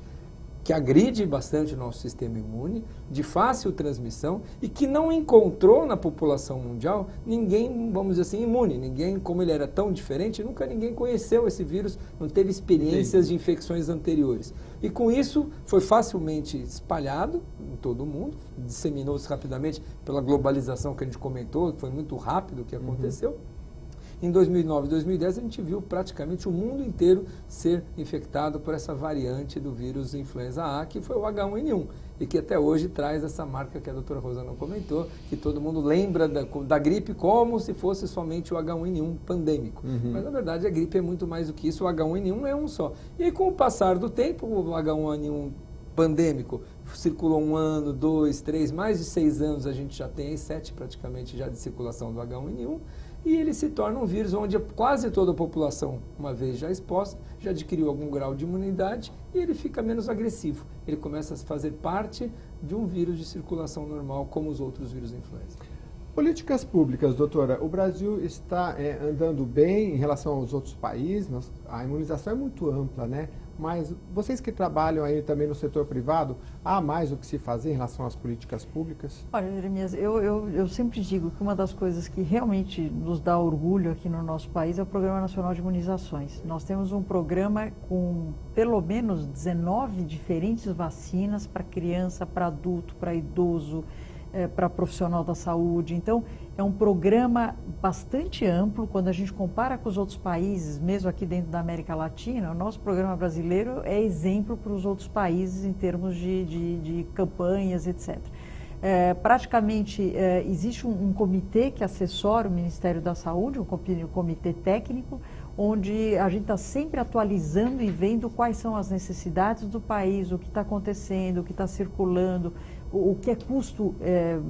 que agride bastante o nosso sistema imune, de fácil transmissão e que não encontrou na população mundial ninguém, vamos dizer assim, imune. Ninguém, como ele era tão diferente, nunca ninguém conheceu esse vírus, não teve experiências de infecções anteriores. E com isso foi facilmente espalhado em todo o mundo, disseminou-se rapidamente pela globalização que a gente comentou, foi muito rápido o que aconteceu. Em 2009 e 2010, a gente viu praticamente o mundo inteiro ser infectado por essa variante do vírus influenza A, que foi o H1N1, e que até hoje traz essa marca que a doutora Rosana comentou, que todo mundo lembra da gripe como se fosse somente o H1N1 pandêmico. Mas, na verdade, a gripe é muito mais do que isso, o H1N1 é um só. E aí, com o passar do tempo, o H1N1 pandêmico circulou 1 ano, 2, 3, mais de 6 anos a gente já tem, 7 praticamente já de circulação do H1N1, e ele se torna um vírus onde quase toda a população, uma vez já exposta, já adquiriu algum grau de imunidade e ele fica menos agressivo. Ele começa a fazer parte de um vírus de circulação normal, como os outros vírus da influenza. Políticas públicas, doutora. O Brasil está andando bem em relação aos outros países. A imunização é muito ampla, né? Mas vocês que trabalham aí também no setor privado, há mais o que se fazer em relação às políticas públicas? Olha, Jeremias, eu sempre digo que uma das coisas que realmente nos dá orgulho aqui no nosso país é o Programa Nacional de Imunizações. Nós temos um programa com pelo menos 19 diferentes vacinas para criança, para adulto, para idoso, para profissional da saúde. Então, é um programa bastante amplo. Quando a gente compara com os outros países, mesmo aqui dentro da América Latina, o nosso programa brasileiro é exemplo para os outros países em termos de campanhas, etc. Praticamente, existe um comitê que assessora o Ministério da Saúde, um comitê técnico, onde a gente está sempre atualizando e vendo quais são as necessidades do país, o que está acontecendo, o que está circulando, o que é custo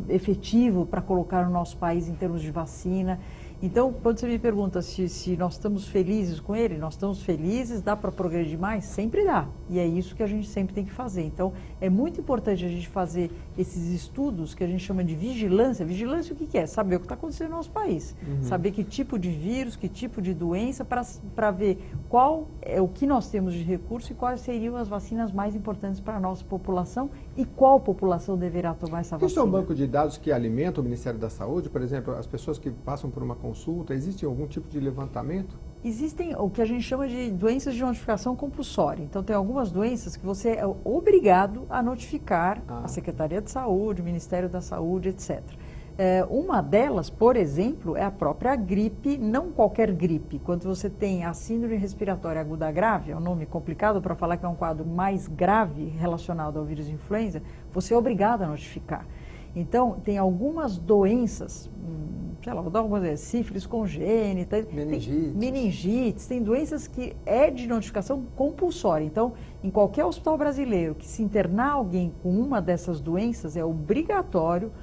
efetivo para colocar o nosso país em termos de vacina. Então, quando você me pergunta se nós estamos felizes com ele, nós estamos felizes, dá para progredir mais? Sempre dá. E é isso que a gente sempre tem que fazer. Então, é muito importante a gente fazer esses estudos que a gente chama de vigilância. Vigilância o que é? Saber o que está acontecendo no nosso país. Saber que tipo de vírus, que tipo de doença, para ver qual é o que nós temos de recurso e quais seriam as vacinas mais importantes para a nossa população e qual população deverá tomar essa vacina. Existe um banco de dados que alimenta o Ministério da Saúde? Por exemplo, as pessoas que passam por uma consulta, existe algum tipo de levantamento? Existem o que a gente chama de doenças de notificação compulsória. Então, tem algumas doenças que você é obrigado a notificar a Secretaria de Saúde, o Ministério da Saúde, etc. Uma delas, por exemplo, é a própria gripe, não qualquer gripe. Quando você tem a síndrome respiratória aguda grave, é um nome complicado para falar que é um quadro mais grave relacionado ao vírus influenza, você é obrigado a notificar. Então, tem algumas doenças, sei lá, vou dar algumas vezes, sífilis congênita, meningites, tem doenças que é de notificação compulsória. Então, em qualquer hospital brasileiro que se internar alguém com uma dessas doenças, é obrigatório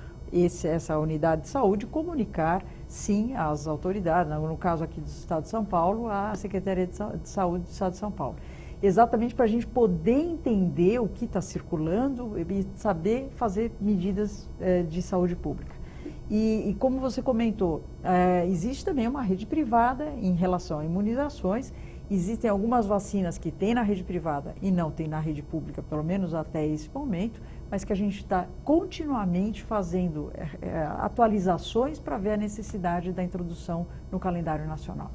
essa unidade de saúde comunicar, sim, às autoridades, no caso aqui do Estado de São Paulo, à Secretaria de Saúde do Estado de São Paulo. Exatamente para a gente poder entender o que está circulando e saber fazer medidas de saúde pública. E como você comentou, existe também uma rede privada em relação a imunizações. Existem algumas vacinas que tem na rede privada e não tem na rede pública, pelo menos até esse momento, mas que a gente está continuamente fazendo atualizações para ver a necessidade da introdução no calendário nacional.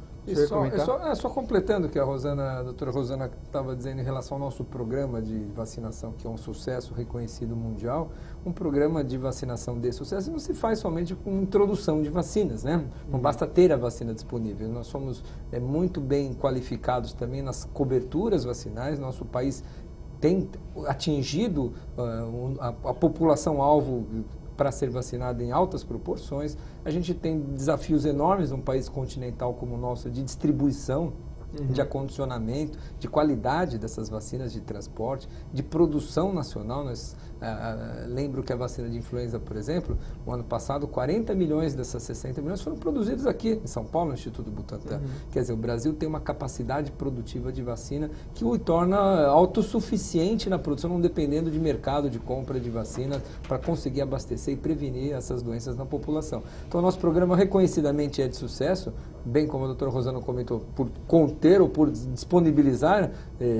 Só completando o que a doutora Rosana estava dizendo em relação ao nosso programa de vacinação, que é um sucesso reconhecido mundial, um programa de vacinação de sucesso não se faz somente com introdução de vacinas, né? Não basta ter a vacina disponível. Nós somos muito bem qualificados também nas coberturas vacinais. Nosso país tem atingido a população-alvo para ser vacinada em altas proporções. A gente tem desafios enormes num país continental como o nosso de distribuição, de acondicionamento, de qualidade dessas vacinas, de transporte, de produção nacional. Lembro que a vacina de influenza, por exemplo, o ano passado, 40 milhões dessas 60 milhões foram produzidos aqui em São Paulo, no Instituto Butantan. Quer dizer, o Brasil tem uma capacidade produtiva de vacina que o torna autossuficiente na produção, não dependendo de mercado de compra de vacina para conseguir abastecer e prevenir essas doenças na população. Então, o nosso programa reconhecidamente é de sucesso, bem como a doutora Rosana comentou, por conter ou por disponibilizar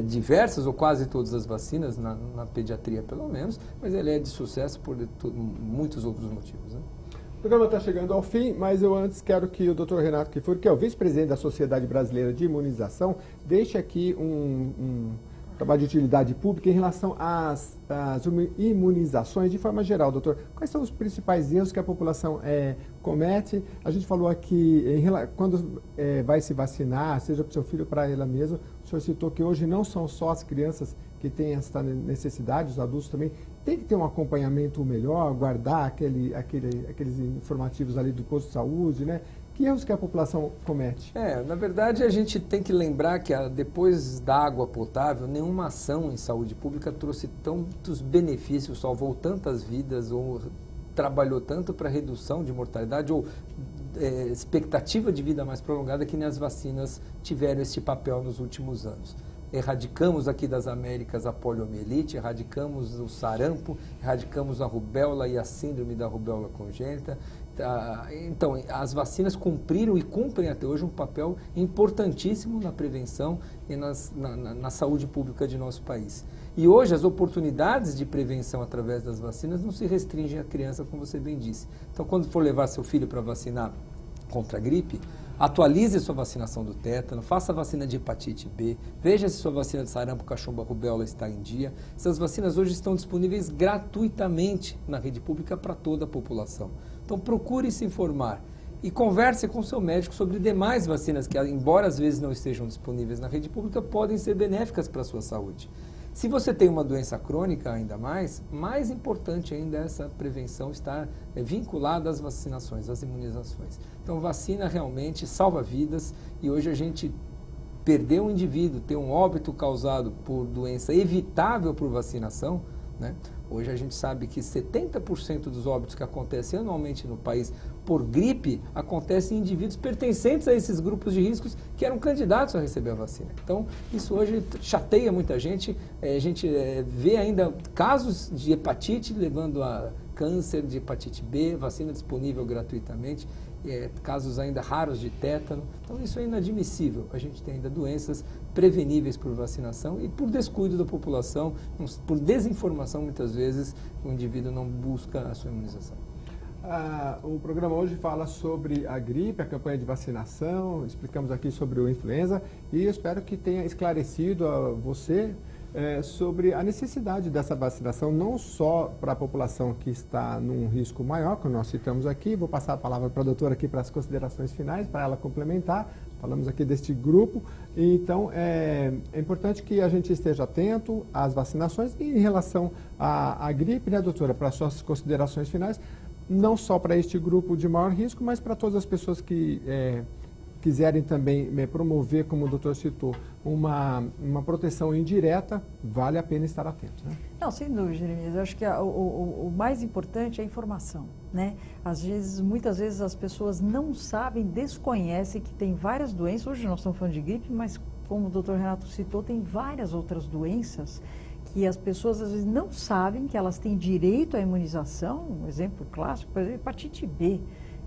diversas ou quase todas as vacinas, na pediatria pelo menos, mas ele é de sucesso por muitos outros motivos, né? O programa está chegando ao fim, mas eu antes quero que o Dr. Renato Kifuri, que é o vice-presidente da Sociedade Brasileira de Imunização, deixe aqui um trabalho de utilidade pública em relação às imunizações de forma geral, doutor. Quais são os principais erros que a população comete? A gente falou aqui, quando vai se vacinar, seja para o seu filho ou para ela mesma, o senhor citou que hoje não são só as crianças que têm essa necessidade, os adultos também. Tem que ter um acompanhamento melhor, guardar aqueles informativos ali do posto de saúde, né? Que erros que a população comete? Na verdade, a gente tem que lembrar que depois da água potável, nenhuma ação em saúde pública trouxe tantos benefícios, salvou tantas vidas ou trabalhou tanto para redução de mortalidade ou expectativa de vida mais prolongada que nem as vacinas tiveram esse papel nos últimos anos. erradicamos aqui das Américas a poliomielite, erradicamos o sarampo, erradicamos a rubéola e a síndrome da rubéola congênita. Então, as vacinas cumpriram e cumprem até hoje um papel importantíssimo na prevenção e na saúde pública de nosso país. E hoje as oportunidades de prevenção através das vacinas não se restringem à criança, como você bem disse. Então, quando for levar seu filho para vacinar contra a gripe, atualize sua vacinação do tétano, faça a vacina de hepatite B, veja se sua vacina de sarampo, cachumba, rubéola está em dia. Essas vacinas hoje estão disponíveis gratuitamente na rede pública para toda a população. Então procure se informar e converse com o seu médico sobre demais vacinas que, embora às vezes não estejam disponíveis na rede pública, podem ser benéficas para a sua saúde. Se você tem uma doença crônica ainda mais importante ainda é essa prevenção estar vinculada às vacinações, às imunizações. Então, vacina realmente salva vidas e hoje a gente perder um indivíduo, ter um óbito causado por doença evitável por vacinação, né? Hoje a gente sabe que 70% dos óbitos que acontecem anualmente no país por gripe acontecem em indivíduos pertencentes a esses grupos de riscos que eram candidatos a receber a vacina. Então, isso hoje chateia muita gente. A gente vê ainda casos de hepatite levando a câncer, de hepatite B, vacina disponível gratuitamente, casos ainda raros de tétano. Então, isso é inadmissível. A gente tem ainda doenças preveníveis por vacinação e por descuido da população, por desinformação, muitas vezes, o indivíduo não busca a sua imunização. O programa hoje fala sobre a gripe, a campanha de vacinação, explicamos aqui sobre o influenza e eu espero que tenha esclarecido a você sobre a necessidade dessa vacinação, não só para a população que está num risco maior, que nós citamos aqui. Vou passar a palavra para a doutora aqui para as considerações finais, para ela complementar. Falamos aqui deste grupo, então é importante que a gente esteja atento às vacinações e em relação à gripe, né, doutora, para as suas considerações finais, não só para este grupo de maior risco, mas para todas as pessoas que quiserem também promover, como o doutor citou, uma proteção indireta, vale a pena estar atento, né? Não, sem dúvida, Jeremias. Eu acho que o mais importante é a informação, né? Muitas vezes as pessoas não sabem, desconhecem que tem várias doenças. Hoje nós estamos falando de gripe, mas como o doutor Renato citou, tem várias outras doenças que as pessoas às vezes não sabem que elas têm direito à imunização. Um exemplo clássico, por exemplo, hepatite B.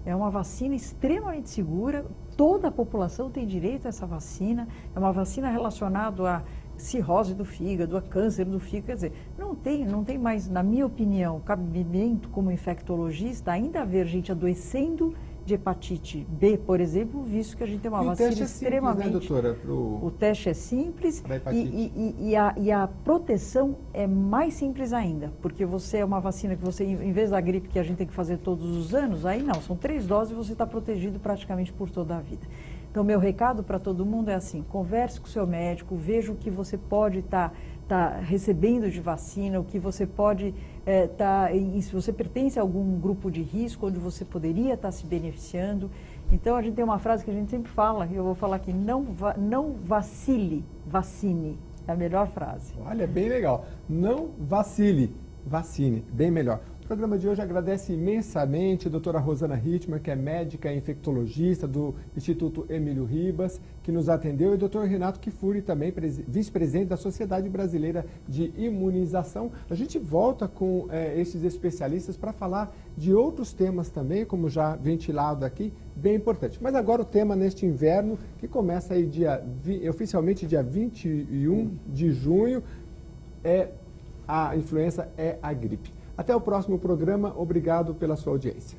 É uma vacina extremamente segura, toda a população tem direito a essa vacina, é uma vacina relacionada à cirrose do fígado, a câncer do fígado, quer dizer, não tem mais, na minha opinião, cabimento como infectologista, ainda haver gente adoecendo de hepatite B, por exemplo, visto que a gente tem uma vacina extremamente... O teste é simples, né, doutora? O teste é simples e a proteção é mais simples ainda, porque você é uma vacina que você, em vez da gripe que a gente tem que fazer todos os anos, aí não, são 3 doses e você está protegido praticamente por toda a vida. Então, meu recado para todo mundo é assim, converse com o seu médico, veja o que você pode estar recebendo de vacina, o que você pode se você pertence a algum grupo de risco, onde você poderia estar se beneficiando. Então, a gente tem uma frase que a gente sempre fala, eu vou falar aqui, não vacile, vacine. É a melhor frase. Olha, bem legal. Não vacile, vacine. Bem melhor. O programa de hoje agradece imensamente a doutora Rosana Hittmann, que é médica e infectologista do Instituto Emílio Ribas, que nos atendeu, e o doutor Renato Kifuri, também vice-presidente da Sociedade Brasileira de Imunização. A gente volta com esses especialistas para falar de outros temas também, como já ventilado aqui, bem importante. Mas agora o tema neste inverno, que começa aí oficialmente dia 21 de junho, a influenza é a gripe. Até o próximo programa. Obrigado pela sua audiência.